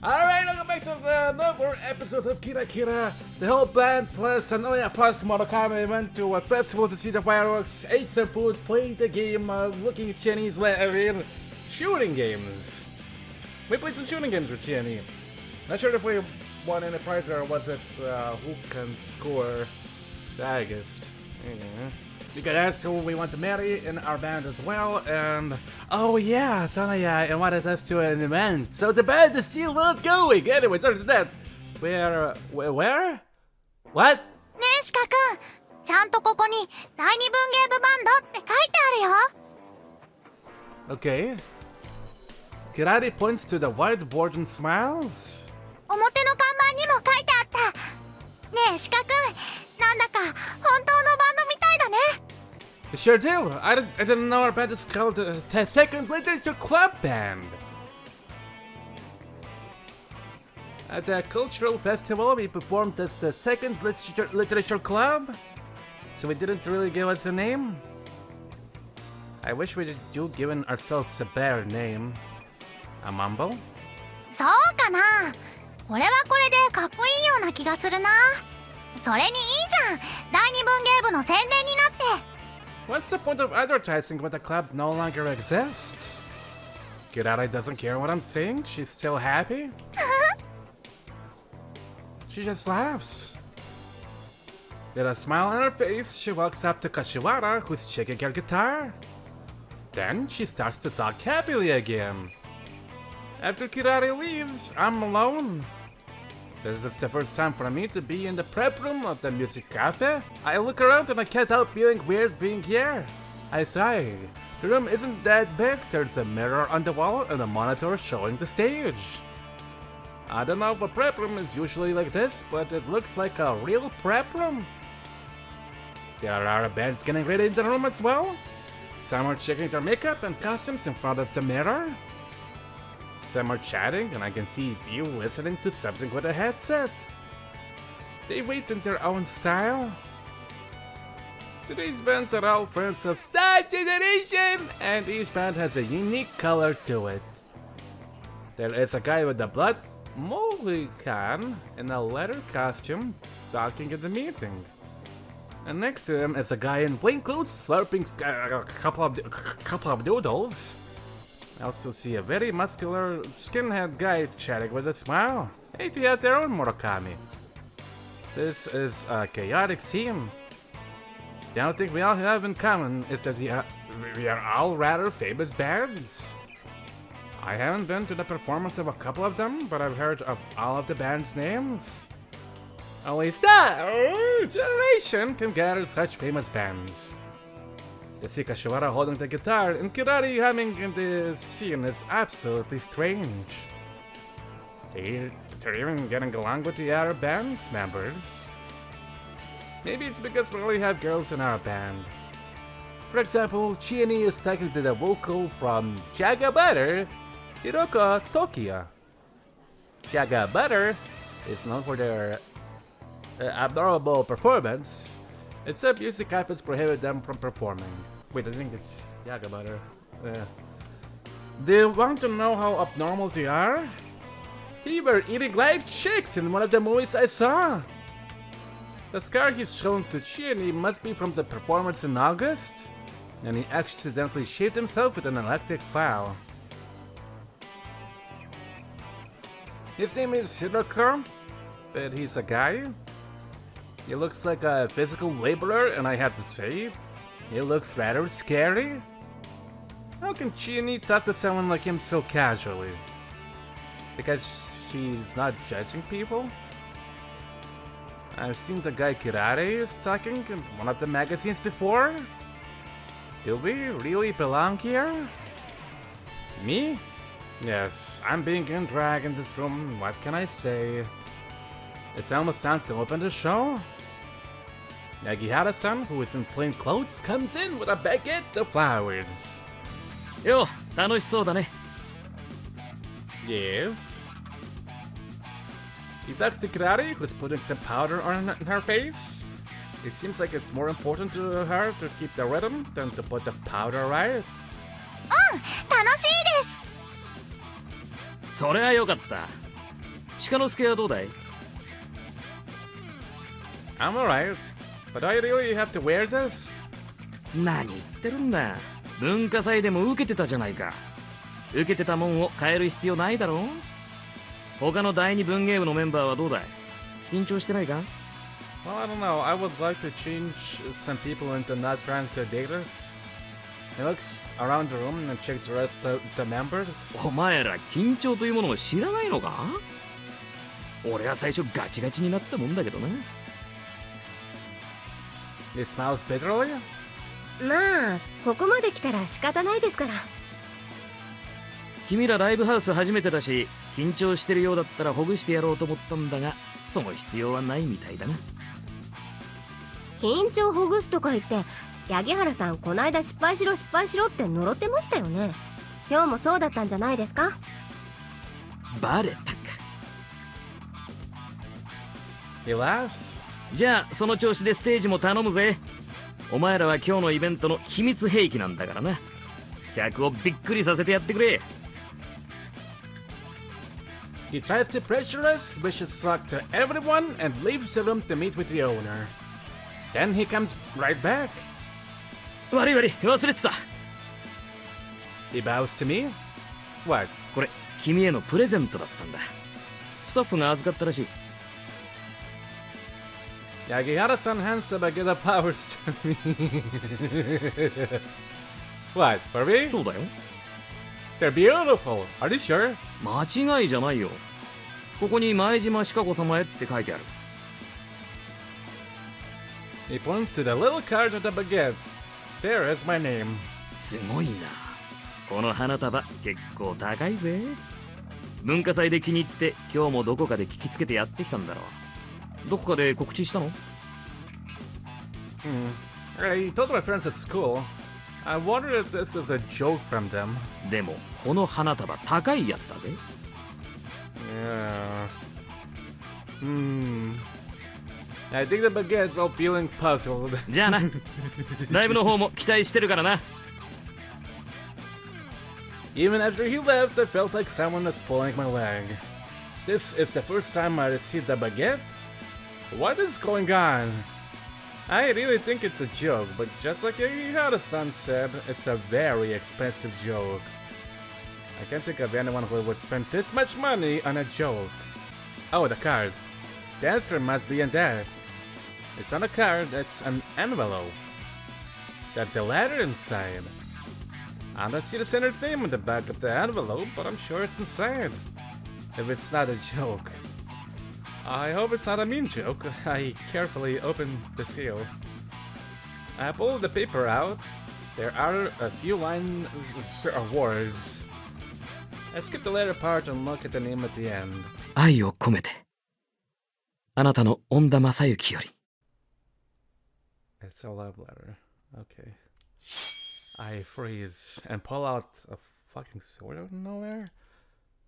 Alright, welcome back to another episode of Kira Kira. The whole band plus Mortal Kombat went to a festival to see the fireworks, ate some food, played the game, looking at Chinese shooting games. We played some shooting games with Chinny. Not sure if we won any prize or was it who can score the highest. We got asked who we want to marry in our band as well, and oh yeah, Tanaya invited us to an event, so the band is still not going. Anyways, other than that, where? What? ねえシカ君、ちゃんとここに第二文芸部バンドって書いてあるよ。 Okay. Karate points to the whiteboard and smiles. 表の看板にも書いてあった。ねえシカ君、なんだか本当のバンドみたいだね。 Sure do. I didn't know our band is called the Second Literature Club Band. At the cultural festival, we performed as the Second Literature Club, so we didn't really give us a name. I wish we had given ourselves a better name. A mumble? そうかな。これはこれでかっこいいような気がするな。それにいいじゃん。第二文芸部の宣伝になって。 What's the point of advertising when the club no longer exists? Kirare doesn't care what I'm saying? She's still happy? She just laughs. With a smile on her face, she walks up to Kashiwara, who's checking her guitar. Then she starts to talk happily again. After Kirare leaves, I'm alone. This is the first time for me to be in the prep room of the music cafe. I look around and I can't help feeling weird being here. I sigh. The room isn't that big. There's a mirror on the wall and a monitor showing the stage. I don't know if a prep room is usually like this, but it looks like a real prep room. There are bands getting ready in the room as well. Some are checking their makeup and costumes in front of the mirror. Some are chatting, and I can see you listening to something with a headset. They wait in their own style. Today's bands are all friends of Star Generation, and each band has a unique color to it. There is a guy with a blood Mohican in a leather costume talking at the meeting. And next to him is a guy in plain clothes slurping a couple of noodles. I also see a very muscular skinhead guy chatting with a smile. Hey, they have their own Murakami. This is a chaotic scene. The only thing we all have in common is that we are all rather famous bands. I haven't been to the performance of a couple of them, but I've heard of all of the band's names. Only Star Generation can gather such famous bands. The Kashiwara holding the guitar and Kirari humming in the scene is absolutely strange. They're even getting along with the other band's members. Maybe it's because we only have girls in our band. For example, Chiani is talking to the vocal from Jaga Butter, Hiroka Tokiya. Jaga Butter is known for their abnormal performance. Except music cafes prohibit them from performing. Wait, I think it's Yaga Butter. Do you want to know how abnormal they are? They were eating live chicks in one of the movies I saw. The scar he's shown to Chiani must be from the performance in August, and he accidentally shaved himself with an electric file. His name is Hiroka, but he's a guy. He looks like a physical laborer, and I have to say, he looks rather scary. How can Chiani talk to someone like him so casually? Because she's not judging people? I've seen the guy Kirare is talking in one of the magazines before. Do we really belong here? Me? Yes, I'm being in drag in this room, what can I say? It's almost time to open the show. Nagihara-san, who is in plain clothes, comes in with a baguette of flowers. Yo, 楽しそうだね。 Yes. He talks to Kirari, who's putting some powder on her face. It seems like it's more important to her to keep the rhythm than to put the powder right. 楽しいです。それはよかった。鹿之助はどうだい？ I'm alright. But do I really have to wear this? 何言ってるんだ。文化祭でも受けてたじゃないか。受けてたもんを変える必要ないだろ。他の第二文芸部のメンバーはどうだい？緊張してないか？ Well, I don't know. I would like to change some people into not trying to date us. He looks around the room and check the rest of the members. お前ら緊張というものを知らないのか？俺は最初ガチガチになったもんだけどな。He smiles bitterly? まあここまで来たら仕方ないですから。君らライブハウス初めてだし、緊張してるようだったらほぐしてやろうと思ったんだが、その必要はないみたいだな。緊張ほぐすとか言って八木原さんこないだ失敗しろって呪ってましたよね。今日もそうだったんじゃないですか？バレたか。He laughs. じゃあその調子でステージも頼むぜ。お前らは今日のイベントの秘密兵器なんだからな。客をびっくりさせてやってくれ。He tries to pressure us, wishes luck to everyone, and leaves the room to meet with the owner. Then he comes right back. 悪い忘れてた。He bows to me. What? これ君へのプレゼントだったんだ。スタッフが預かったらしい。Yagihara-san hands the baguette of flowers to me. What, for me? そうだよ。They're beautiful. Are you sure? 間違いじゃないよ。ここに前島シカ子様へって書いてある。He points to the little card of the baguette. There is my name. すごいな。この花束結構高いぜ。文化祭で気に入って今日もどこかで聞きつけてやってきたんだろう。どこかで告知したの？ I told my friends at school. I wonder if this is a joke from them. でもこの花束高いやつだぜ。Yeah. I think the baguette while feeling puzzled. じゃあな。ライブの方も期待してるからな。Even after he left, I felt like someone was pulling my leg. This is the first time I received the baguette? What is going on? I really think it's a joke, but just like Yagihara-san said, it's a very expensive joke. I can't think of anyone who would spend this much money on a joke. Oh, the card. The answer must be in that. It's on a card, it's an envelope. There's a letter inside. I don't see the sender's name on the back of the envelope, but I'm sure it's inside. If it's not a joke. I hope it's not a mean joke. I carefully opened the seal. I pulled the paper out. There are a few lines of words. I skip the letter part and look at the name at the end. 愛を込めて。あなたの恩田正幸より。It's a love letter. Okay. I freeze and pull out a fucking sword out of nowhere.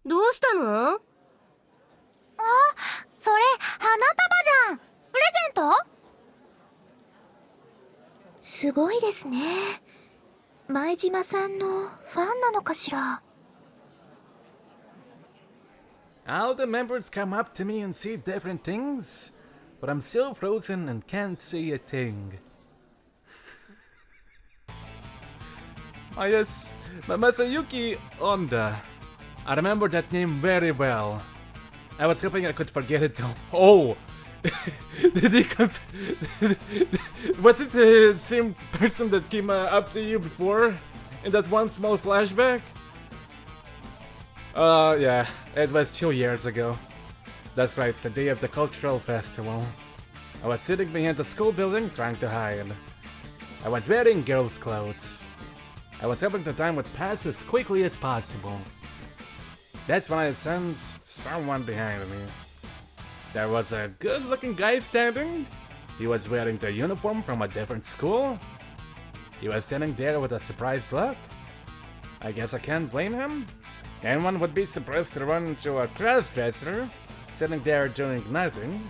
どうしたの？それ花束じゃん。プレゼント？すごいですね。前島さんのファンなのかしら。All the members come up to me and say different things, but I'm still frozen and can't say a thing. Ah yes, Masayuki Onda. I remember that name very well. I was hoping I could forget it though. Oh! Did he come... Was it the same person that came up to you before? In that one small flashback? Yeah. It was 2 years ago. That's right, the day of the cultural festival. I was sitting behind the school building trying to hide. I was wearing girls' clothes. I was hoping the time would pass as quickly as possible. That's when I sensed someone behind me. There was a good-looking guy standing. He was wearing the uniform from a different school. He was standing there with a surprised look. I guess I can't blame him. Anyone would be surprised to run into a cross-dresser sitting there doing nothing.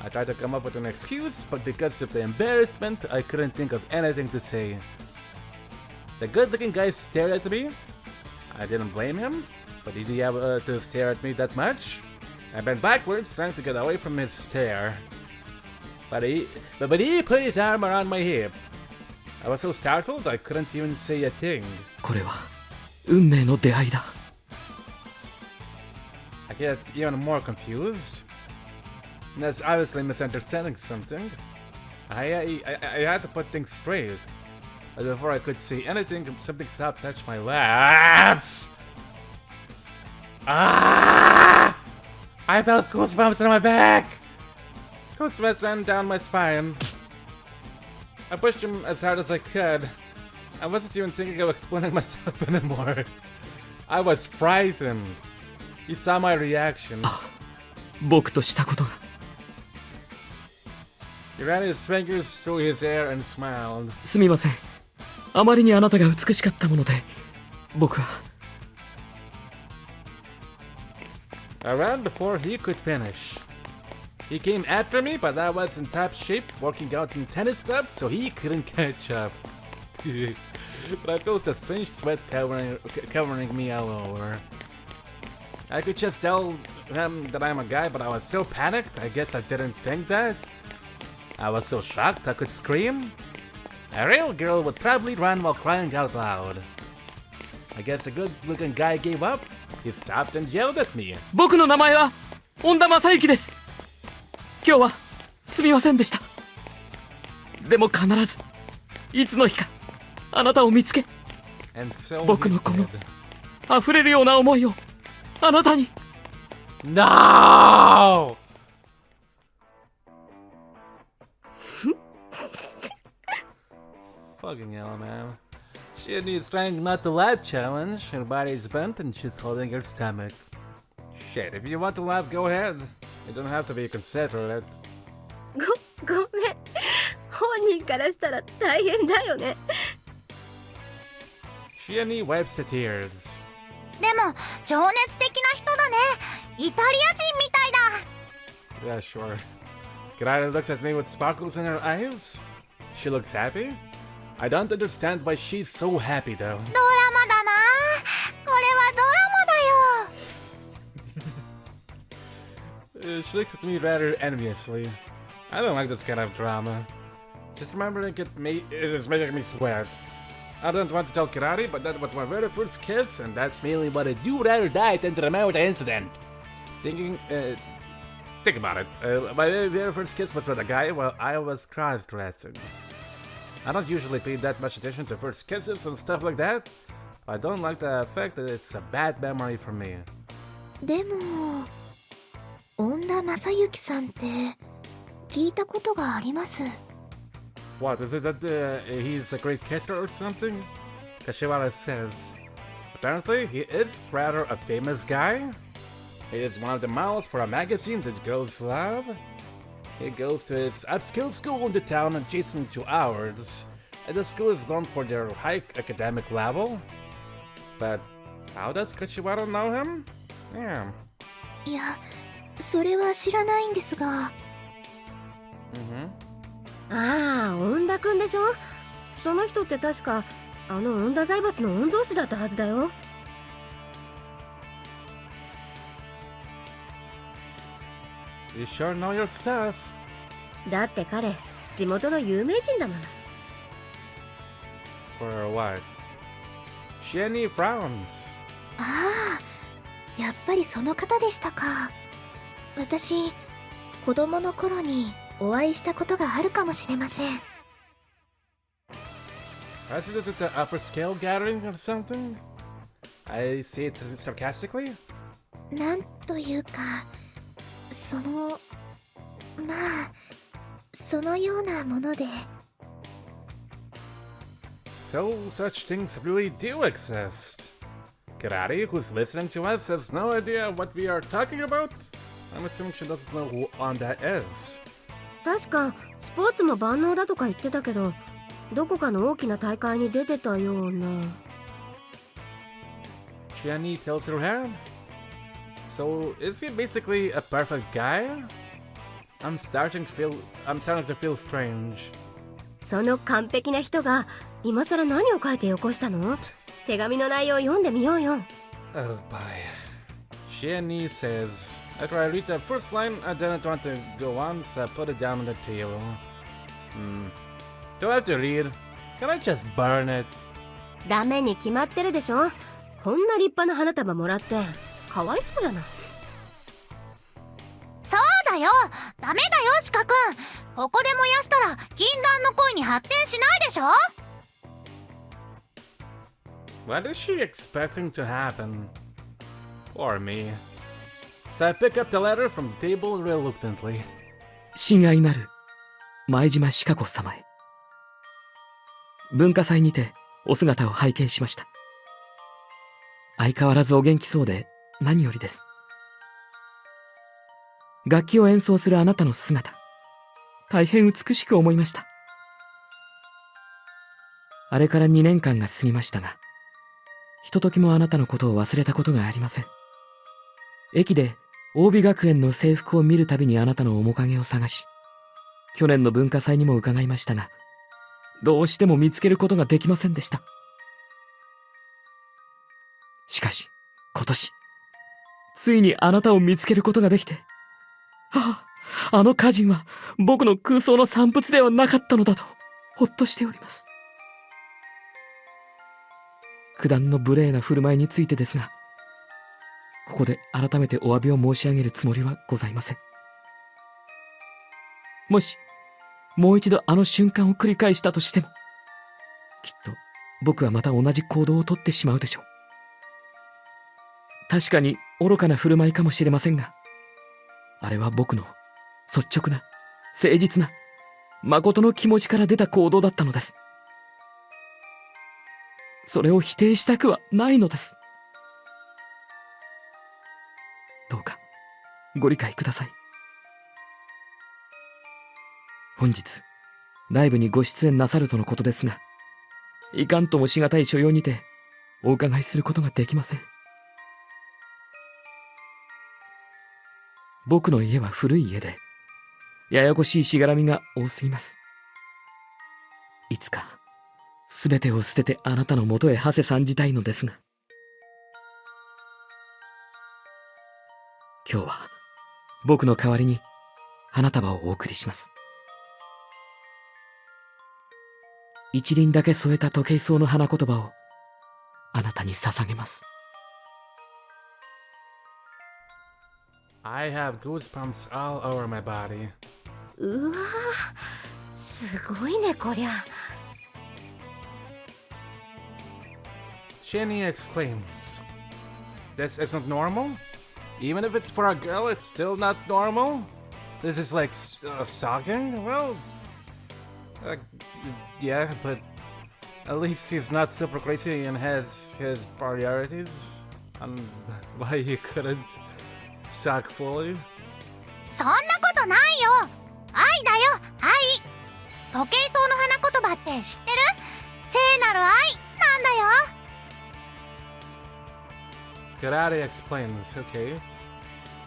I tried to come up with an excuse, but because of the embarrassment, I couldn't think of anything to say. The good-looking guy stared at me. I didn't blame him, but did he have to stare at me that much? I bent backwards, trying to get away from his stare. But he put his arm around my hip. I was so startled I couldn't even say a thing. これは運命の出会いだ。 I get even more confused. That's obviously misunderstanding something. I had to put things straight. But before I could say anything, something soft touched my laps. Ah! I felt goosebumps on my back. Cold sweat ran down my spine. I pushed him as hard as I could. I wasn't even thinking of explaining myself anymore. I was frightened. He saw my reaction. 僕としたことが。 He ran his fingers through his hair and smiled. すみません。あまりにあなたが美しかったもので、僕は。 I ran before he could finish. He came after me, but I was in top shape, working out in tennis clubs, so he couldn't catch up. But I felt a strange sweat covering me all over. I could just tell him that I'm a guy, but I was so panicked, I guess I didn't think that. I was so shocked I could scream. A real girl would probably run while crying out loud. I guess a good-looking guy gave up. He stopped and yelled at me. 僕の名前は恩田正幸です。今日はすみませんでした。でも必ずいつの日かあなたを見つけ、 And so 僕のこの溢れるような思いをあなたに。 No! Fucking hell, man. She needs trying not to laugh challenge. Her body's bent and she's holding her stomach. Shit, if you want to laugh, go ahead. You don't have to be considerate. ごめん。本人からしたら大変だよね。 Shiani wipes the tears. でも情熱的な人だね。イタリア人みたいだ。 Yeah, sure. Kirara looks at me with sparkles in her eyes. She looks happy. I don't understand why she's so happy though. ドラマだな。これはドラマだよ。 She looks at me rather enviously. I don't like this kind of drama. Just remembering it is making me sweat. I don't want to tell Kirari, but that was my very first kiss, and that's mainly what I do rather die than to remember the incident. Think about it. My very first kiss was with a guy while I was cross-dressing. I don't usually pay that much attention to first kisses and stuff like that. But I don't like the fact that it's a bad memory for me. でも恩田正幸さんって聞いたことがあります。 What, is it that he's a great kisser or something? Kashiwara says. Apparently, he is rather a famous guy. He is one of the models for a magazine that girls love. He goes to his upscale school in the town adjacent to ours. And the school is known for their high academic level. But how does Kashiwara know him? Yeah. いや、それは知らないんですが。ああ、恩田くんでしょ。その人って確かあの恩田財閥の御曹司だったはずだよ。 You sure know your stuff. だって彼地元の有名人だもん。 For what? Shiani frowns. ああ、やっぱりその方でしたか。私、子供の頃にお会いしたことがあるかもしれません。 Is it at the upper scale gathering or something? I say it sarcastically. なんというか、まあ、そのようなもので。 So such things really do exist. Karate, who's listening to us, has no idea what we are talking about. I'm assuming she doesn't know who Onda is. 確かスポーツも万能だとか言ってたけど、どこかの大きな大会に出てたような。 Jenny tilts her head. So is he basically a perfect guy? I'm starting to feel strange. その完璧な人が今さら何を書いてよこしたの？手紙の内容を読んでみようよ。 Oh boy. Jenny says, After I read the first line, I didn't want to go on, so I put it down on the table. Do I have to read? Can I just burn it? ダメに決まってるでしょ。こんな立派な花束もらってかわいそうじゃない。そうだよ、ダメだよ鹿くん。ここで燃やしたら禁断の恋に発展しないでしょ。 What is she expecting to happen? Or me? So I pick up the letter from the table reluctantly. 親愛なる前島鹿子様へ。文化祭にてお姿を拝見しました。相変わらずお元気そうで何よりです。楽器を演奏するあなたの姿、大変美しく思いました。あれから2年間が過ぎましたが、ひとときもあなたのことを忘れたことがありません。駅で大美学園の制服を見るたびにあなたの面影を探し、去年の文化祭にも伺いましたが、どうしても見つけることができませんでした。しかし、今年、ついにあなたを見つけることができて、あの歌人は僕の空想の産物ではなかったのだと、ほっとしております。九段の無礼な振る舞いについてですが、ここで改めてお詫びを申し上げるつもりはございません。もし、もう一度あの瞬間を繰り返したとしても、きっと僕はまた同じ行動をとってしまうでしょう。確かに愚かな振る舞いかもしれませんが、あれは僕の率直な、誠実な、誠の気持ちから出た行動だったのです。それを否定したくはないのです。どうかご理解ください。本日ライブにご出演なさるとのことですが、いかんともしがたい所用にてお伺いすることができません。僕の家は古い家で、ややこしいしがらみが多すぎます。いつかすべてを捨ててあなたのもとへ馳せ参じたいのですが、今日は僕の代わりに花束をお送りします。一輪だけ添えた時計草の花言葉をあなたに捧げます。I have goosebumps all over my body. うわー、すごいねこりゃ。Shinny exclaims, "This isn't normal? Even if it's for a girl, it's still not normal? This is like stalking? Well, yeah, but at least he's not super crazy and has his priorities. And why he couldn't suck fully?" そんなことないよ。愛だよ、愛。時計草の花言葉って知ってる？聖なる愛なんだよ。Karate explains, okay.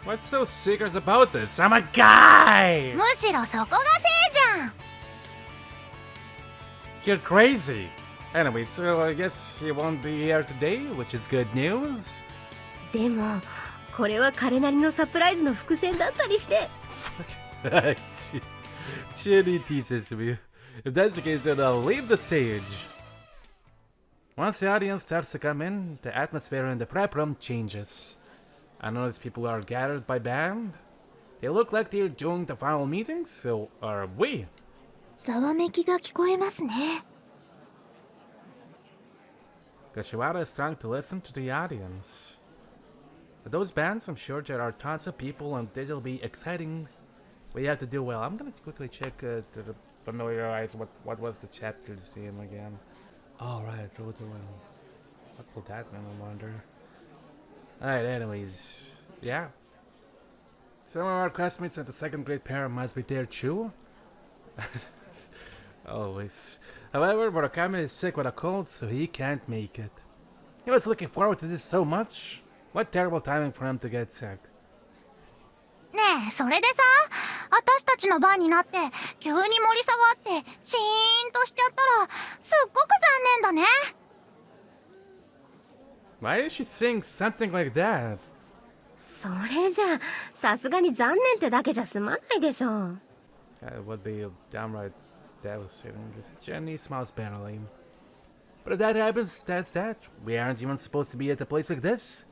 What's so secret about this? I'm a guy! むしろそこが聖じゃん。 You're crazy! Anyway, so I guess he won't be here today, which is good news. でもこれは彼なりのサプライズの伏線だったりして。Chinny teases me. If that's the case, then I'll leave the stage. Once the audience starts to come in, the atmosphere in the prep room changes. I notice people are gathered by band. They look like they're doing the final meeting, so are we. ざわめきが聞こえますね。Kashiwara is trying to listen to the audience. With those bands, I'm sure there are tons of people and it'll be exciting. We have to do well. I'm gonna quickly check to familiarize what was the chapter's name again. Oh, right, Road to Well. What will that mean, I wonder? Alright, anyways, yeah. Some of our classmates at the second grade pair must be there too. Always. However, Murakami is sick with a cold, so he can't make it. He was looking forward to this so much. What terrible timing for him to get sick. ねえ、それでさ、私たちの番になって急に盛り下がってシーンとしちゃったらすっごく残念だね。Why is she saying something like that? それじゃさすがに残念ってだけじゃ済まないでしょ。That would be downright devastating. Jenny smiles bitterly. But if that happens, that's that. We aren't even supposed to be at a place like this.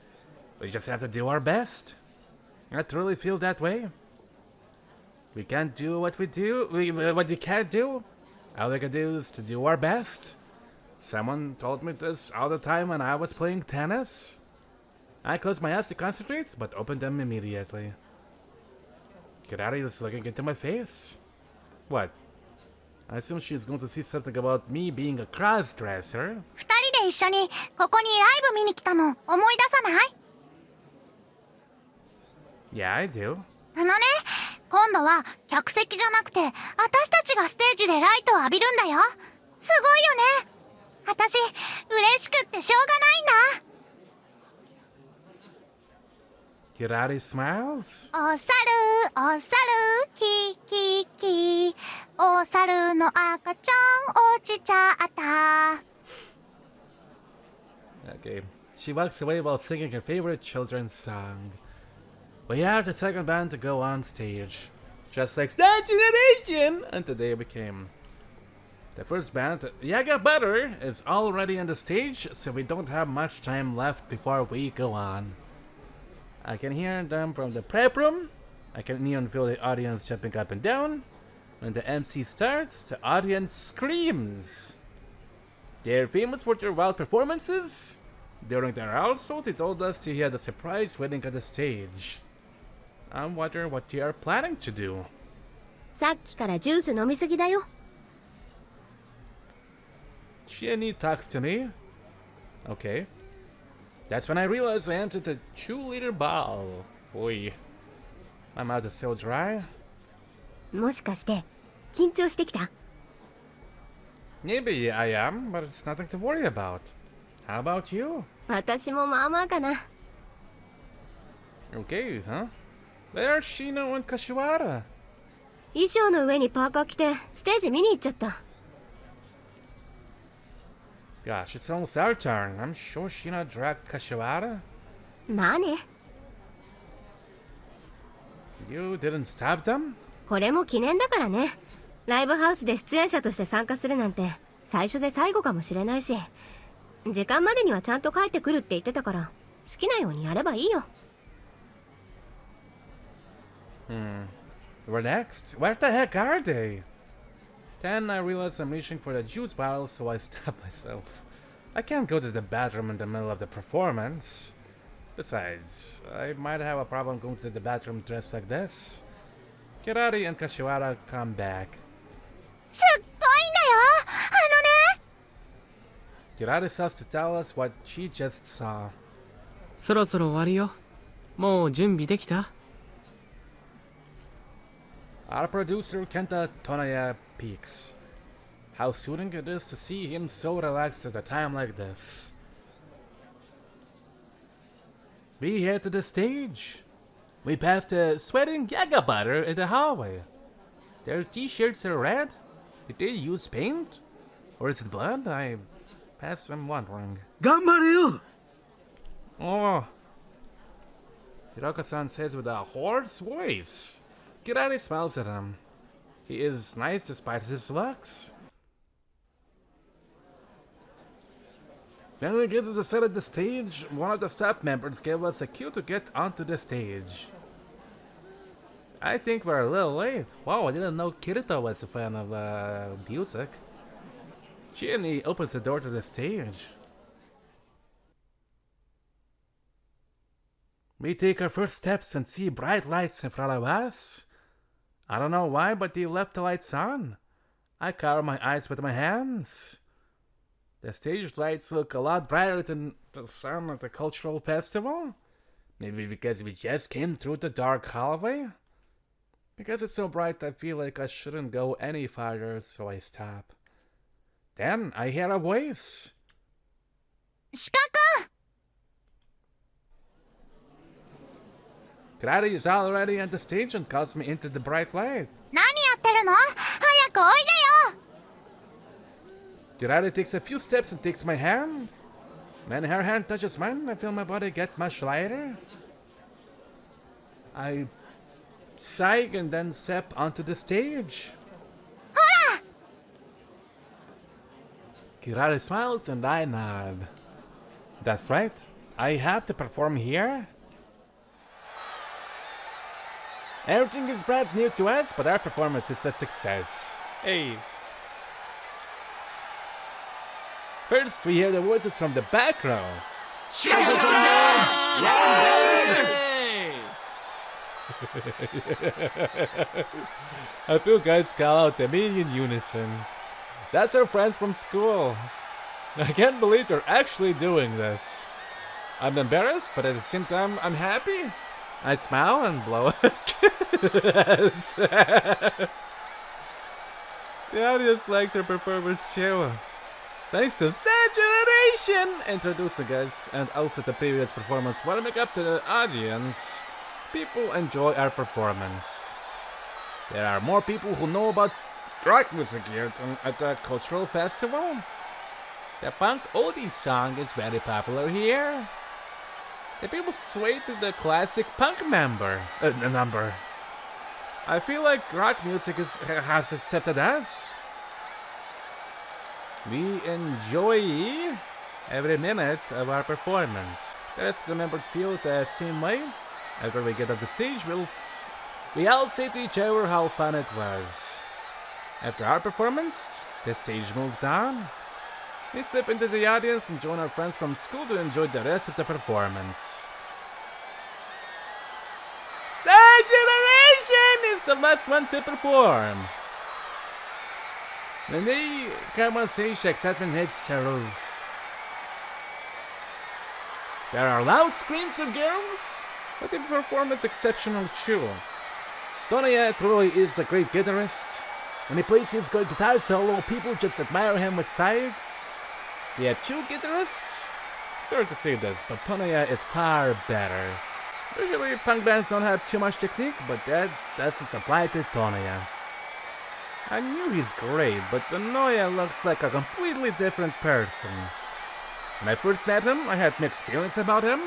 We just have to do our best. I truly feel that way. We can't do what we do. What you can't do. All we can do is to do our best. Someone told me this all the time when I was playing tennis. I closed my eyes to concentrate, but opened them immediately. Kirari was looking into my face. What? I assume she's going to see something about me being a cross-dresser. 二人で一緒にここにライブ見に来たの思い出さない？ Yeah, I do. あのね、今度は客席じゃなくて私たちがステージでライトを浴びるんだよ。すごいよね。私嬉しくってしょうがないんだ。Kirari smiles. お猿キキキ、お猿の赤ちゃん落ちちゃった。 Okay. She walks away while singing her favorite children's song. We have the second band to go on stage. Just like Star Generation! And today we came. The first band, Yaga Butter, is already on the stage, so we don't have much time left before we go on. I can hear them from the prep room. I can even feel the audience jumping up and down. When the MC starts, the audience screams. They're famous for their wild performances. During the rehearsal, they told us they had a surprise waiting on the stage. I wonder what they are planning to do. さっきからジュース飲みすぎだよ。Shiani talks to me. Okay. That's when I realize I emptied the 2-liter bottle. Oi. My mouth is so dry. もしかして緊張してきた？ Maybe I am, but it's nothing to worry about. How about you? 私もまあまあかな。Okay, huh? Where's Shino and Kashiwara? 衣装の上にパーカー着てステージ見に行っちゃった。Gosh, it's almost our turn. I'm sure Shino dragged Kashiwara. まあね。You didn't stab them? これも記念だからね。ライブハウスで出演者として参加するなんて最初で最後かもしれないし、時間までにはちゃんと帰ってくるって言ってたから好きなようにやればいいよ。We're next. Where the heck are they? Then I realized I'm reaching for the juice bottle, so I stopped myself. I can't go to the bathroom in the middle of the performance. Besides, I might have a problem going to the bathroom dressed like this. Kirari and Kashiwara come back. すっごいんだよ。Kirari starts to tell us what she just saw. そろそろ終わるよ。もう準備できた？ Our producer Kenta Tonaya peeks. How soothing it is to see him so relaxed at a time like this. We head to the stage. We pass the sweating Yaga Butter in the hallway. Their t-shirts are red. Did they use paint? Or is it blood? I pass am wondering. 頑張れよ。 Oh. Hiroka-san says with a hoarse voice. Kirari smiles at him. He is nice despite his looks. When we get to the side of the stage, one of the staff members gave us a cue to get onto the stage. I think we're a little late. Wow, I didn't know Kirito was a fan of music. Shiani opens the door to the stage. We take our first steps and see bright lights in front of us. I don't know why, but they left the lights on. I cover my eyes with my hands. The stage lights look a lot brighter than the sun at the cultural festival. Maybe because we just came through the dark hallway? Because it's so bright, I feel like I shouldn't go any farther, so I stop. Then I hear a voice. 四角 Kirari is already on the stage and calls me into the bright light. 何やってるの？早くおいでよ。 Kirari takes a few steps and takes my hand. When her hand touches mine, I feel my body get much lighter. I sigh and then step onto the stage. Kirari smiles and I nod. That's right. I have to perform here. Everything is brand new to us, but our performance is a success. Hey. First, we hear the voices from the back row. I feel guys call out the me in unison. That's our friends from school. I can't believe they're actually doing this. I'm embarrassed, but at the same time, I'm happy. I smile and blow a kiss. The audience likes our performance too. Thanks to Star Generation introducing us, and also the previous performance warming up to the audience, people enjoy our performance. There are more people who know about rock music here at the cultural festival. The punk oldie song is very popular here. The people sway to the classic punk number. I feel like rock music has accepted us. We enjoy every minute of our performance. The rest of the members feel the same way. After we get off the stage, we all say to each other how fun it was. After our performance, the stage moves on. We slip into the audience and join our friends from school to enjoy the rest of the performance. Star Generation is the last one to perform. When they come on stage, the excitement hits the roof. There are loud screams of girls, but the performance is exceptional too. Tonya truly is a great guitarist. When he plays his good guitar solo, people just admire him with sighs. They have two guitarists? Sorry to say this, but Tonya is far better. Usually punk bands don't have too much technique, but that doesn't apply to Tonya. I knew he's great, but Tonya looks like a completely different person. When I first met him, I had mixed feelings about him,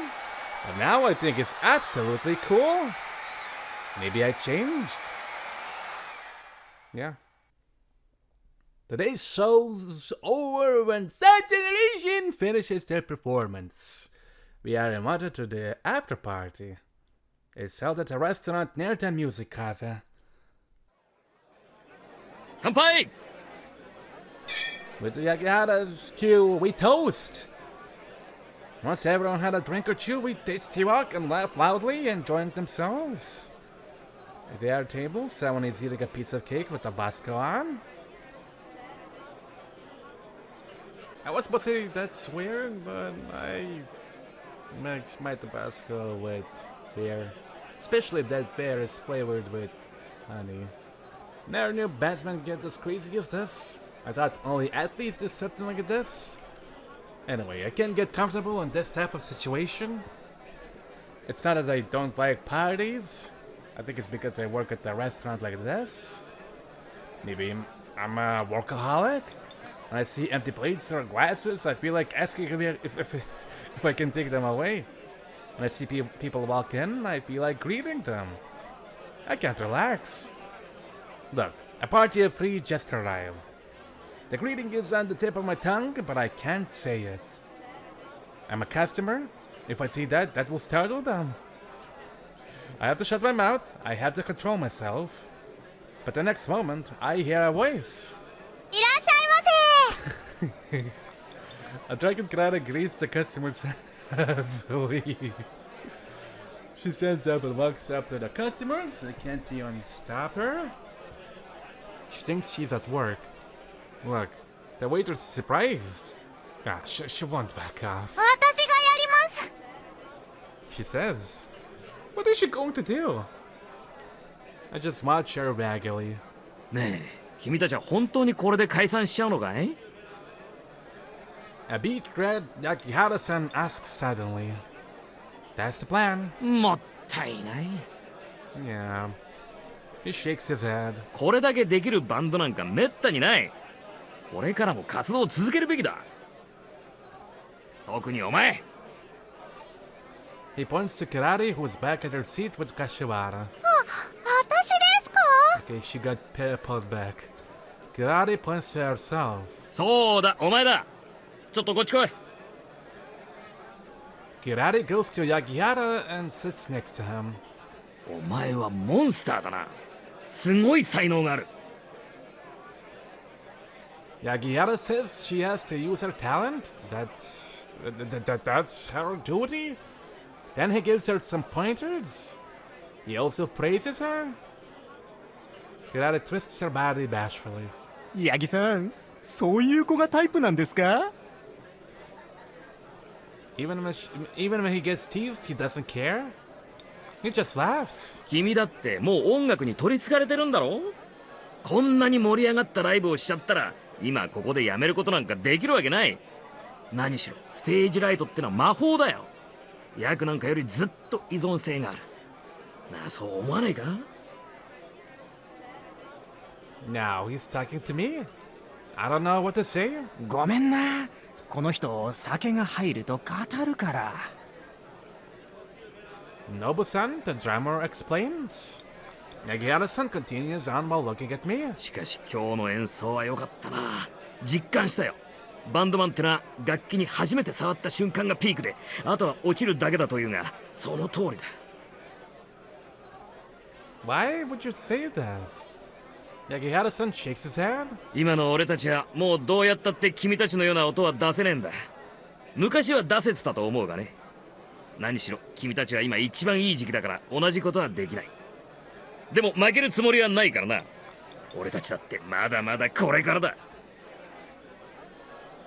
but now I think he's absolutely cool. Maybe I changed. Yeah. Today's show's over when Star Generation finishes their performance. We are invited to the after party. It's held at a restaurant near the music cafe. 乾杯! With the Yakihara's cue, we toast. Once everyone had a drink or two, we taste T-Rock and laugh loudly, enjoying themselves. At the other table, someone is eating a piece of cake with Tabasco on. I was about to say that's weird, but I mix my Tabasco with beer. Especially if that beer is flavored with honey. Never knew bandsmen get as crazy as this. I thought only athletes did something like this. Anyway, I can't get comfortable in this type of situation. It's not that I don't like parties. I think it's because I work at a restaurant like this. Maybe I'm a workaholic. When I see empty plates or glasses, I feel like asking if I can take them away. When I see people walk in, I feel like greeting them. I can't relax. Look, a party of three just arrived. The greeting is on the tip of my tongue, but I can't say it. I'm a customer. If I see that, that will startle them. I have to shut my mouth. I have to control myself. But the next moment, I hear a voice. いらっしゃいませ A dragon Krata greets the customers happily. She stands up and walks up to the customers. They can't even stop her. She thinks she's at work. Look, the waiter's surprised. She won't back off. 私がやります She says, what is she going to do? I just watch her vaguely. ねえ、君たちは本当にこれで解散しちゃうのかい? A beat red Yakihara-san asks suddenly. That's the plan. もったいない。Yeah. He shakes his head. これだけできるバンドなんかめったにない。これからも活動を続けるべきだ。特にお前。He points to Karate, who's back at her seat with Kashiwara. 私ですか？ Okay, she got pulled back. Karate points to herself. そうだ、お前だ。ちょっとこっち来い。 Karate goes to Yagihara and sits next to him. お前はモンスターだな。すごい才能がある。 Yagihara says she has to use her talent. That's her duty. Then he gives her some pointers. He also praises her. Karate twists her body bashfully. ヤギさん、そういう子がタイプなんですか？ Even when he gets teased, he doesn't care. He just laughs. 君だってもう音楽に取りつかれてるんだろ。こんなに盛り上がったライブをしちゃったら今ここでやめることなんかできるわけない。何しろステージライトってのは魔法だよ。役なんかよりずっと依存性がある。なあ、そう思わないか？ Now he's talking to me. I don't know what to say. ごめんな。この人、酒が入ると語るから。Nobu-san, the drummer, explains. Yagihara-san continues on while looking at me. しかし今日の演奏は良かったな。実感したよ。バンドマンってのは楽器に初めて触った瞬間がピークで、あとは落ちるだけだというが、その通りだ。Why would you say that? Yagihara-san shakes his head. 今の俺たちはもうどうやったって君たちのような音は出せねえんだ。昔は出せてたと思うがね。何しろ君たちは今一番いい時期だから同じことはできない。でも負けるつもりはないからな。俺たちだってまだまだこれからだ。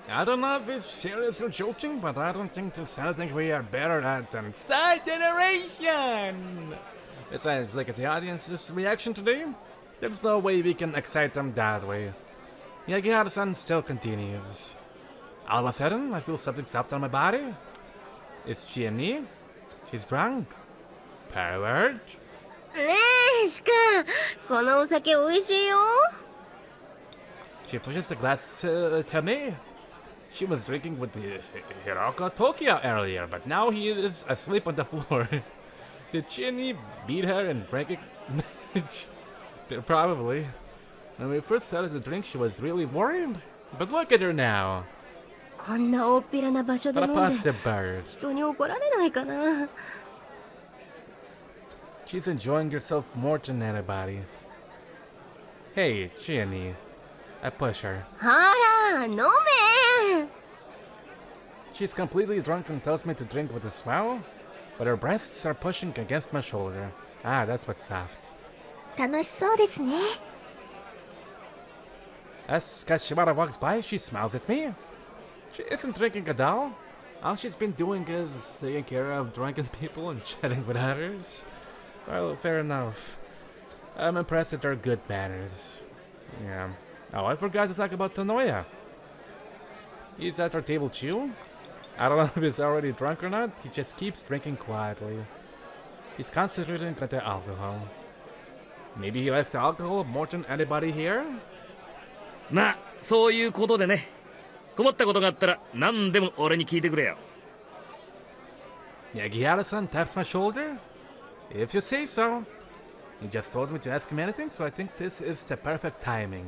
I don't know if he's serious or joking, but I don't think there's anything we are better at than Star Generation! Besides, look at the audience's reaction today. There's no way we can excite them that way. Yagihara-san still continues. All of a sudden, I feel something soft on my body. It's Chiemi. She's drunk. Pervert. ねえシカ、このお酒美味しいよ。 She pushes the glass to me. She was drinking with the Hiroko Tokyo earlier, but now he is asleep on the floor. Did Chiemi beat her and break it? Probably. When we first started to drink, she was really worried. But look at her now. こんな大っぴらな場所で飲ん What a で positive bird. 人に怒られないかな。 She's enjoying herself more than anybody. Hey, Chiemi. I push her. ほら飲め。 She's completely drunk and tells me to drink with a smile, but her breasts are pushing against my shoulder. Ah, that's what's soft. 楽しそうですね。 As Kashiwara walks by, she smiles at me. She isn't drinking at all. All she's been doing is taking care of drunken people and chatting with others. Well, fair enough. I'm impressed at her good manners. Yeah. Oh, I forgot to talk about Tanoya. He's at our table too. I don't know if he's already drunk or not. He just keeps drinking quietly. He's concentrating on the alcohol. Maybe he likes the alcohol more than anybody here? まあそういうことでね。困ったことがあったら何でも俺に聞いてくれよ。 Yagihara-san taps my shoulder. If you say so. He just told me to ask him anything, so I think this is the perfect timing.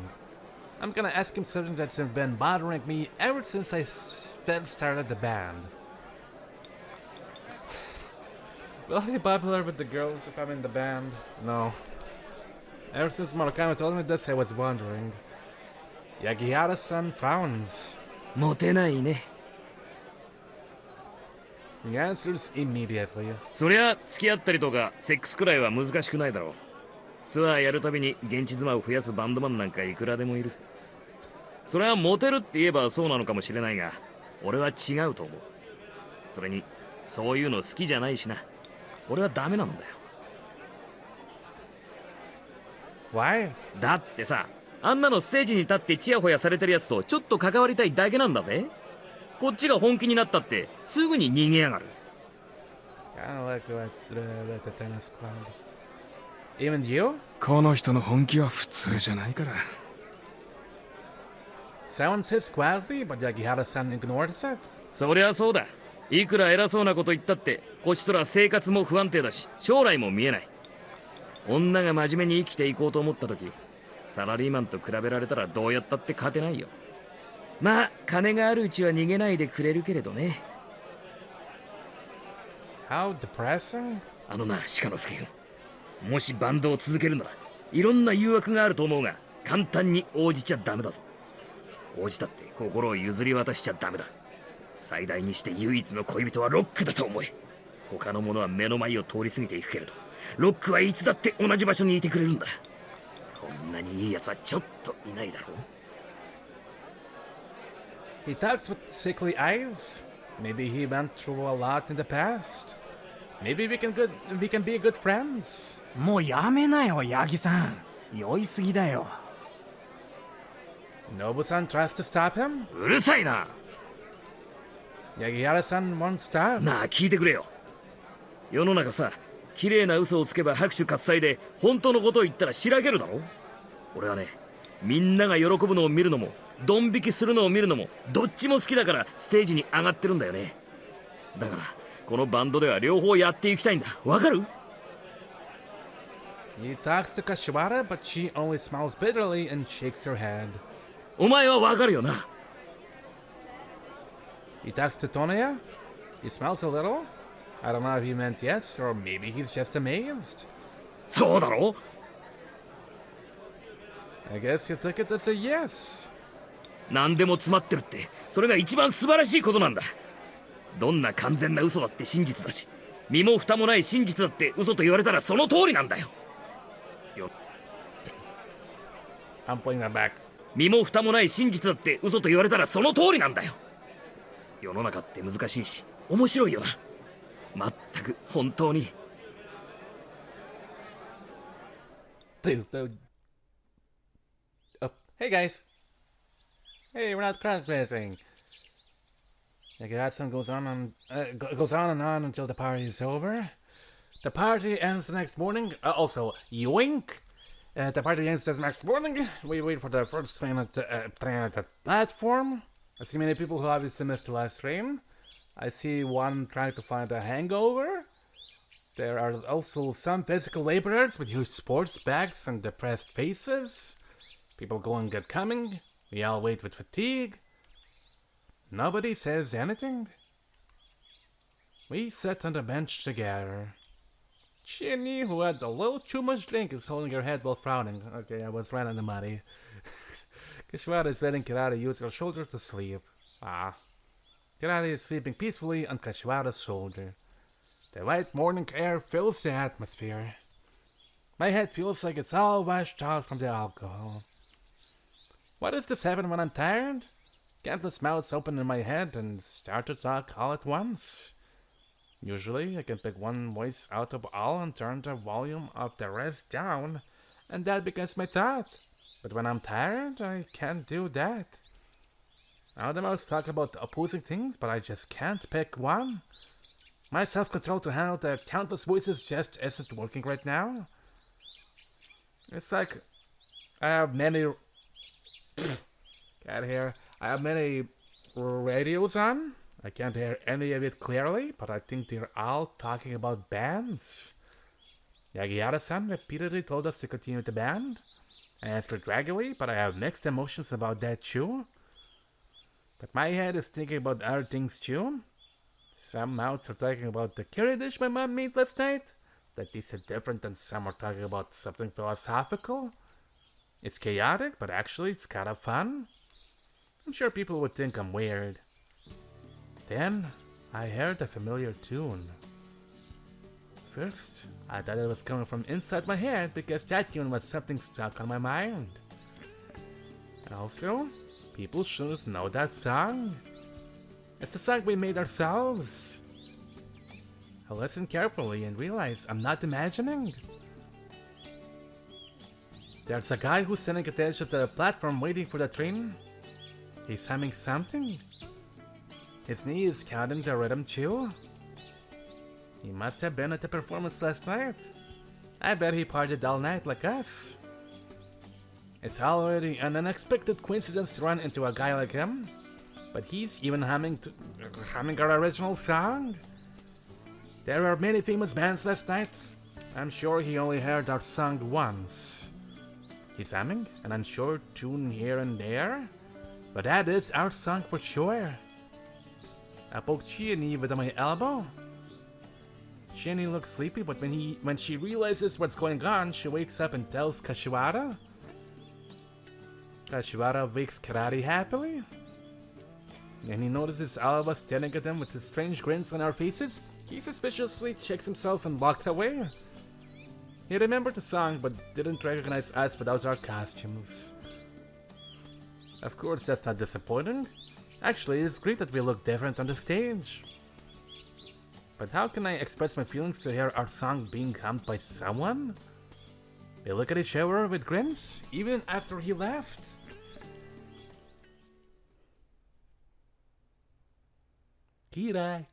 I'm gonna ask him something that's been bothering me ever since I started the band. Will I be popular with the girls if I'm in the band? No. Ever since Murakami told me this, I was wondering. Yagihara-san frowns. モテないね。 He answers immediately. そりゃ付き合ったりとかセックスくらいは難しくないだろう。ツアーやるたびに現地妻を増やすバンドマンなんかいくらでもいる。それはモテるって言えばそうなのかもしれないが、俺は違うと思う。それにそういうの好きじゃないしな。俺はダメなんだよ。 Why? だってさ、あんなのステージに立ってチヤホヤされてるやつとちょっと関わりたいだけなんだぜ。こっちが本気になったってすぐに逃げやがる。 Kinda like the tennis club. Even you? この人の本気は普通じゃないから。 Someone sits quietly, but Yagihara-san ignores it. そりゃそうだ。いくら偉そうなこと言ったってこちとら生活も不安定だし将来も見えない。女が真面目に生きていこうと思った時サラリーマンと比べられたらどうやったって勝てないよ。まあ金があるうちは逃げないでくれるけれどね。 How depressing? あのな鹿之助君、もしバンドを続けるならいろんな誘惑があると思うが簡単に応じちゃダメだぞ。応じたって心を譲り渡しちゃダメだ。最大にして唯一の恋人はロックだと思え。他の者は目の前を通り過ぎていくけれどロックはいつだって同じ場所にいてくれるんだ。こんなにいいやつはちょっといないだろう。 He talks with sickly eyes. Maybe he went through a lot in the past. Maybe we can be good friends. もうやめなよヤギさん、酔いすぎだよ。 Nobu-san tries to stop him. うるさいな。 Yagihara-san won't stop. なあ聞いてくれよ。世の中さ、綺麗な嘘をつけば拍手喝采で本当のことを言ったらしらけるだろ。俺はね、みんなが喜ぶのを見るのもドン引きするのを見るのもどっちも好きだからステージに上がってるんだよね。だからこのバンドでは両方やっていきたいんだ。わかる？ He talks to Kashiwara, but she only smiles bitterly and shakes her head. お前はわかるよな。 He talks to Toneya. He smiles a little. I don't know if he meant yes, or maybe he's just amazed. そうだろ？ I guess you took it as a yes. 何でも詰まってるってそれが一番素晴らしいことなんだ。どんな完全な嘘だって真実だし、身も蓋もない真実だって嘘と言われたらその通りなんだよ。I'm putting that back. 身も蓋もない真実だって嘘と言われたらその通りなんだよ。世の中って難しいし面白いよな。まったく本当に。Oh, hey guys. Hey, we're not transmitting. Yagihara-san goes on and on until the party is over. The party ends the next morning. Also, yoink. The party ends the next morning. We wait for the first train at the platform. I see many people who obviously missed the last train. I see one trying to find a hangover. There are also some physical laborers with huge sports bags and depressed faces. People going and coming. We all wait with fatigue. Nobody says anything. We sit on the bench together. Chinny, who had a little too much drink, is holding her head while frowning. Okay, I was right on the money. Kashiwara is letting Kirari use her shoulder to sleep. Kirari is sleeping peacefully on Kashiwara's shoulder. The white morning air fills the atmosphere. My head feels like it's all washed out from the alcohol. Why does this happen when I'm tired? Countless mouths open in my head and start to talk all at once. Usually, I can pick one voice out of all and turn the volume of the rest down, and that becomes my thought. But when I'm tired, I can't do that. Now the mouths talk about opposing things, but I just can't pick one. My self-control to handle the countless voices just isn't working right now. It's like I have many... Can't hear. I have many radios on. I can't hear any of it clearly, but I think they're all talking about bands. Yagihara-san repeatedly told us to continue the band. I answered raggily, but I have mixed emotions about that too. But my head is thinking about other things too. Some mouths are talking about the curry dish my mom made last night. That tasted different, and some are talking about something philosophical. It's chaotic, but actually it's kind of fun. I'm sure people would think I'm weird. Then, I heard a familiar tune. First, I thought it was coming from inside my head because that tune was something stuck on my mind. Also, people shouldn't know that song. It's a song we made ourselves. I listened carefully and realized I'm not imagining. There's a guy who's sitting at the edge of the platform waiting for the train. He's humming something. His knee is counting the rhythm too. He must have been at the performance last night. I bet he partied all night like us. It's already an unexpected coincidence to run into a guy like him, But he's even humming our original song. There were many famous bands last night. I'm sure he only heard our song once. He's humming an unsure tune here and there, but that is our song for sure. I poke Chiani with my elbow. Chiani looks sleepy, but when she realizes what's going on, she wakes up and tells Kashiwara. Kashiwara wakes Karate happily. And he notices all of us staring at him with his strange grins on our faces. He suspiciously checks himself and walked away. He remembered the song but didn't recognize us without our costumes. Of course, that's not disappointing. Actually, it's great that we look different on the stage. But how can I express my feelings to hear our song being hummed by someone? We look at each other with grins, even after he left. Kira.